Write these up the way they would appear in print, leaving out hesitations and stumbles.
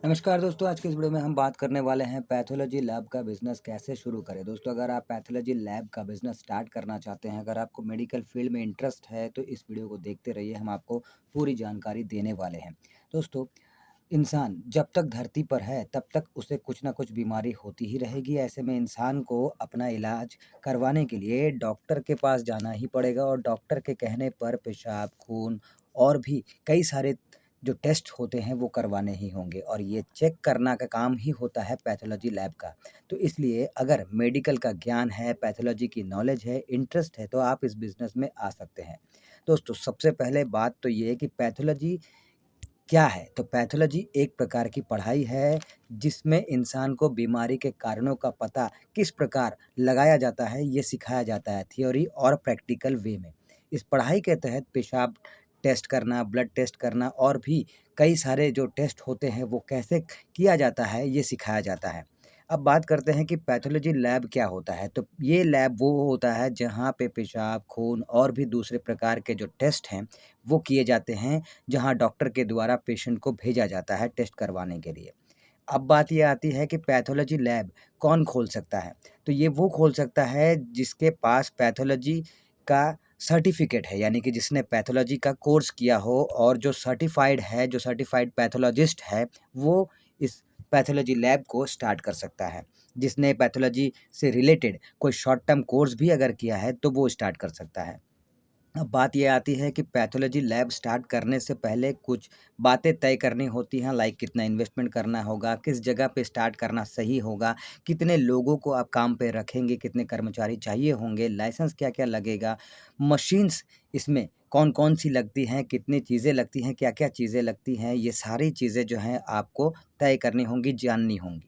नमस्कार दोस्तों, आज की इस वीडियो में हम बात करने वाले हैं पैथोलॉजी लैब का बिज़नेस कैसे शुरू करें। दोस्तों, अगर आप पैथोलॉजी लैब का बिज़नेस स्टार्ट करना चाहते हैं, अगर आपको मेडिकल फील्ड में इंटरेस्ट है, तो इस वीडियो को देखते रहिए, हम आपको पूरी जानकारी देने वाले हैं। दोस्तों, इंसान जब तक धरती पर है, तब तक उसे कुछ ना कुछ बीमारी होती ही रहेगी। ऐसे में इंसान को अपना इलाज करवाने के लिए डॉक्टर के पास जाना ही पड़ेगा और डॉक्टर के कहने पर पेशाब, खून और भी कई सारे जो टेस्ट होते हैं वो करवाने ही होंगे और ये चेक करना का काम ही होता है पैथोलॉजी लैब का। तो इसलिए अगर मेडिकल का ज्ञान है, पैथोलॉजी की नॉलेज है, इंटरेस्ट है, तो आप इस बिज़नेस में आ सकते हैं। दोस्तों, सबसे पहले बात तो ये है कि पैथोलॉजी क्या है? तो पैथोलॉजी एक प्रकार की पढ़ाई है, जिसमें इंसान को बीमारी के कारणों का पता किस प्रकार लगाया जाता है, ये सिखाया जाता है थ्योरी और प्रैक्टिकल वे में। इस पढ़ाई के तहत पेशाब टेस्ट करना, ब्लड टेस्ट करना और भी कई सारे जो टेस्ट होते हैं, वो कैसे किया जाता है, ये सिखाया जाता है। अब बात करते हैं कि पैथोलॉजी लैब क्या होता है? तो ये लैब वो होता है, जहाँ पे पेशाब, खून और भी दूसरे प्रकार के जो टेस्ट हैं, वो किए जाते हैं जहाँ डॉक्टर के द्वारा पेशेंट को भेजा जाता है टेस्ट करवाने के लिए। अब बात ये आती है कि पैथोलॉजी लैब कौन खोल सकता है? तो ये वो खोल सकता है जिसके पास पैथोलॉजी का सर्टिफ़िकेट है, यानी कि जिसने पैथोलॉजी का कोर्स किया हो और जो सर्टिफ़ाइड है, जो सर्टिफ़ाइड पैथोलॉजिस्ट है, वो इस पैथोलॉजी लैब को स्टार्ट कर सकता है। जिसने पैथोलॉजी से रिलेटेड कोई शॉर्ट टर्म कोर्स भी अगर किया है, तो वो स्टार्ट कर सकता है। अब बात ये आती है कि पैथोलॉजी लैब स्टार्ट करने से पहले कुछ बातें तय करनी होती हैं, लाइक कितना इन्वेस्टमेंट करना होगा, किस जगह पे स्टार्ट करना सही होगा, कितने लोगों को आप काम पे रखेंगे, कितने कर्मचारी चाहिए होंगे, लाइसेंस क्या-क्या लगेगा, मशीन्स इसमें कौन-कौन सी लगती हैं, कितनी चीज़ें लगती हैं, क्या-क्या चीज़ें लगती हैं, ये सारी चीज़ें जो हैं आपको तय करनी होंगी, जाननी होंगी।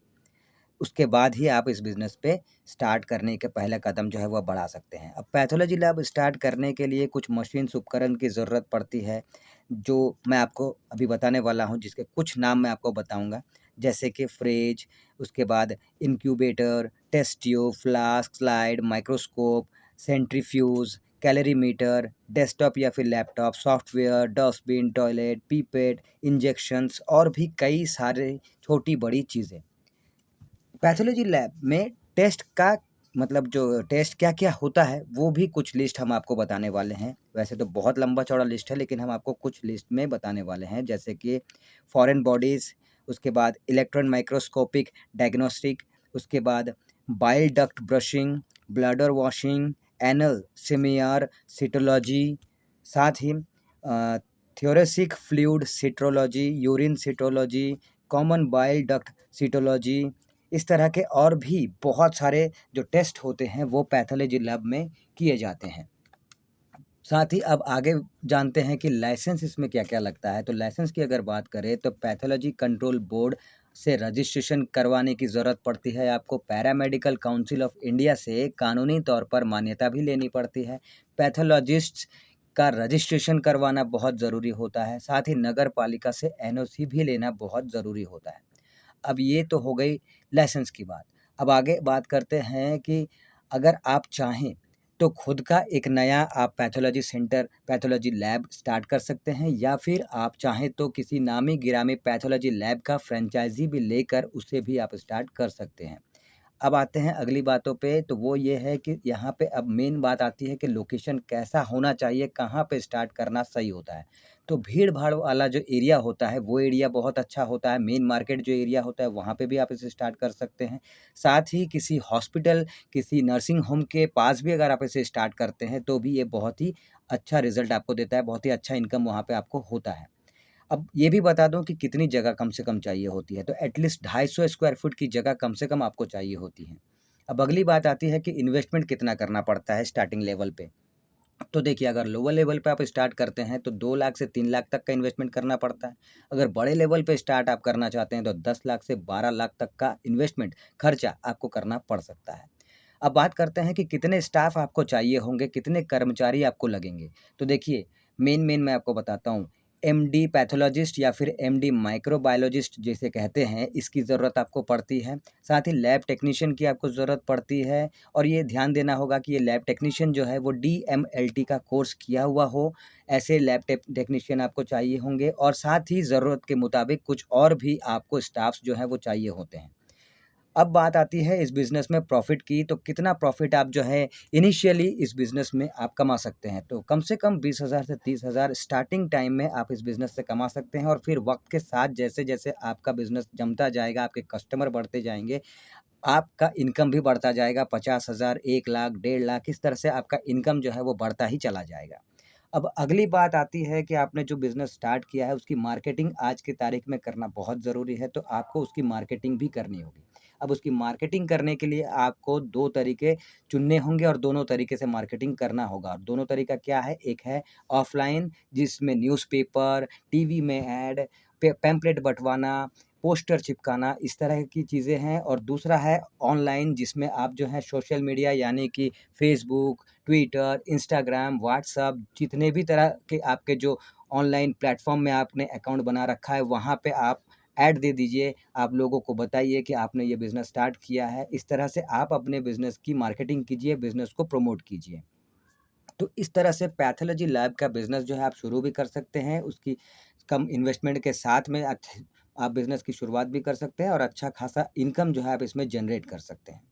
उसके बाद ही आप इस बिज़नेस पे स्टार्ट करने के पहला कदम जो है वह बढ़ा सकते हैं। अब पैथोलॉजी लैब स्टार्ट करने के लिए कुछ मशीन्स उपकरण की ज़रूरत पड़ती है, जो मैं आपको अभी बताने वाला हूँ, जिसके कुछ नाम मैं आपको बताऊँगा। जैसे कि फ्रिज, उसके बाद incubator, test tube, flask, slide, microscope, centrifuge, calorimeter, desktop या फिर laptop, software, dustbin, toilet, pipette, injections और भी कई सारे छोटी-बड़ी चीज़ें। पैथोलॉजी लैब में टेस्ट का मतलब जो टेस्ट क्या-क्या होता है, वो भी कुछ लिस्ट हम आपको बताने वाले हैं। वैसे तो बहुत लंबा-चौड़ा लिस्ट है, लेकिन हम आपको कुछ लिस्ट में बताने वाले हैं, जैसे कि फॉरेन बॉडीज़, उसके बाद इलेक्ट्रॉन माइक्रोस्कोपिक डायग्नोस्टिक, उसके बाद bile duct brushing, bladder washing, anal smear cytology, साथ ही thoracic fluid cytology, urine cytology, common bile duct cytology, इस तरह के और भी बहुत सारे जो टेस्ट होते हैं वो पैथोलॉजी लैब में किए जाते हैं। साथ ही अब आगे जानते हैं कि लाइसेंस इसमें क्या-क्या लगता है। तो लाइसेंस की अगर बात करें तो पैथोलॉजी कंट्रोल बोर्ड से रजिस्ट्रेशन करवाने की ज़रूरत पड़ती है आपको। पैरामेडिकल काउंसिल ऑफ इंडिया से कानूनी तौर पर मान्यता भी लेनी पड़ती है। पैथोलॉजिस्ट्स का रजिस्ट्रेशन करवाना बहुत ज़रूरी होता है। साथ ही नगर पालिका से एनओसी भी लेना बहुत ज़रूरी होता है। अब ये तो हो गई लाइसेंस की बात। अब आगे बात करते हैं कि अगर आप चाहें तो खुद का एक नया आप pathology centre, pathology lab start कर सकते हैं या फिर आप चाहें तो किसी नामी-गिरामी पैथोलॉजी लैब का फ्रैंचाइज़ी भी लेकर उसे भी आप स्टार्ट कर सकते हैं। अब आते हैं अगली बातों पे, तो वो ये है कि यहाँ पे अब मेन बात आती है कि लोकेशन कैसा होना चाहिए, कहाँ पे स्टार्ट करना सही होता है। तो भीड़-भाड़ वाला जो एरिया होता है, वो एरिया बहुत अच्छा होता है, मेन मार्केट जो एरिया होता है, वहाँ पे भी आप इसे स्टार्ट कर सकते हैं। साथ ही किसी हॉस्पिटल, किसी नर्सिंग होम के पास भी अगर आप इसे स्टार्ट करते हैं, तो भी ये बहुत ही अच्छा रिज़ल्ट आपको देता है, बहुत ही अच्छा इनकम वहाँ पे आपको होता है। अब ये भी बता दूँ कि कितनी जगह कम से कम चाहिए होती है, तो एटलीस्ट 250 स्क्वायर फुट की जगह कम से कम आपको चाहिए होती है। अब अगली बात आती है कि इन्वेस्टमेंट कितना करना पड़ता है स्टार्टिंग लेवल पे। तो देखिए, अगर लोअर लेवल पे आप स्टार्ट करते हैं तो 2 लाख से 3 लाख तक का इन्वेस्टमेंट करना पड़ता है। अगर बड़े लेवल पे स्टार्ट आप करना चाहते हैं तो 10 लाख से 12 लाख तक का इन्वेस्टमेंट खर्चा आपको करना पड़ सकता है। अब बात करते हैं कि कितने स्टाफ आपको चाहिए होंगे, कितने कर्मचारी आपको लगेंगे। तो देखिए, मेन मैं आपको बताता हूँ। एमडी पैथोलॉजिस्ट या फिर एमडी माइक्रोबायोलॉजिस्ट जिसे कहते हैं, इसकी ज़रूरत आपको पड़ती है। साथ ही लैब टेक्नीशियन की आपको ज़रूरत पड़ती है और ये ध्यान देना होगा कि ये लैब टेक्नीशियन जो है वो डीएमएलटी का कोर्स किया हुआ हो, ऐसे लैब टेक्नीशियन आपको चाहिए होंगे और साथ ही ज़रूरत के मुताबिक कुछ और भी आपको स्टाफ्स जो हैं वो चाहिए होते हैं। अब बात आती है इस बिज़नेस में प्रॉफ़िट की, तो कितना प्रॉफ़िट आप जो है इनिशियली इस बिज़नेस में आप कमा सकते हैं। तो कम से कम 20,000 से 30,000 स्टार्टिंग टाइम में आप इस बिज़नेस से कमा सकते हैं और फिर वक़्त के साथ जैसे-जैसे आपका बिज़नेस जमता जाएगा, आपके कस्टमर बढ़ते जाएँगे, आपका इनकम भी बढ़ता जाएगा। 50,000, 1 लाख, 1.5 लाख इस तरह से आपका इनकम जो है वो बढ़ता ही चला जाएगा। अब अगली बात आती है कि आपने जो बिज़नेस स्टार्ट किया है उसकी मार्केटिंग आज की तारीख में करना बहुत ज़रूरी है, तो आपको उसकी मार्केटिंग भी करनी होगी। अब उसकी मार्केटिंग करने के लिए आपको 2 तरीके चुनने होंगे और दोनों तरीके से मार्केटिंग करना होगा। और दोनों तरीका क्या है? एक है ऑफ़लाइन जिसमें न्यूज़पेपर, टीवी में ऐड, पैम्पलेट बँटवाना, पोस्टर चिपकाना इस तरह की चीज़ें हैं और दूसरा है ऑनलाइन जिसमें आप जो है सोशल मीडिया यानी कि फ़ेसबुक, ट्विटर, इंस्टाग्राम, व्हाट्सएप जितने भी तरह के आपके जो ऑनलाइन प्लेटफ़ॉर्म में आपने अकाउंट बना रखा है, वहाँ पे आप ऐड दे दीजिए। आप लोगों को बताइए कि आपने ये बिज़नेस स्टार्ट किया है। इस तरह से आप अपने बिज़नेस की मार्केटिंग कीजिए, बिज़नेस को प्रमोट कीजिए। तो इस तरह से पैथोलॉजी लैब का बिज़नेस जो है आप शुरू भी कर सकते हैं। उसकी कम इन्वेस्टमेंट के साथ में आप बिज़नेस की शुरुआत भी कर सकते हैं और अच्छा खासा इनकम जो है आप इसमें जनरेट कर सकते हैं।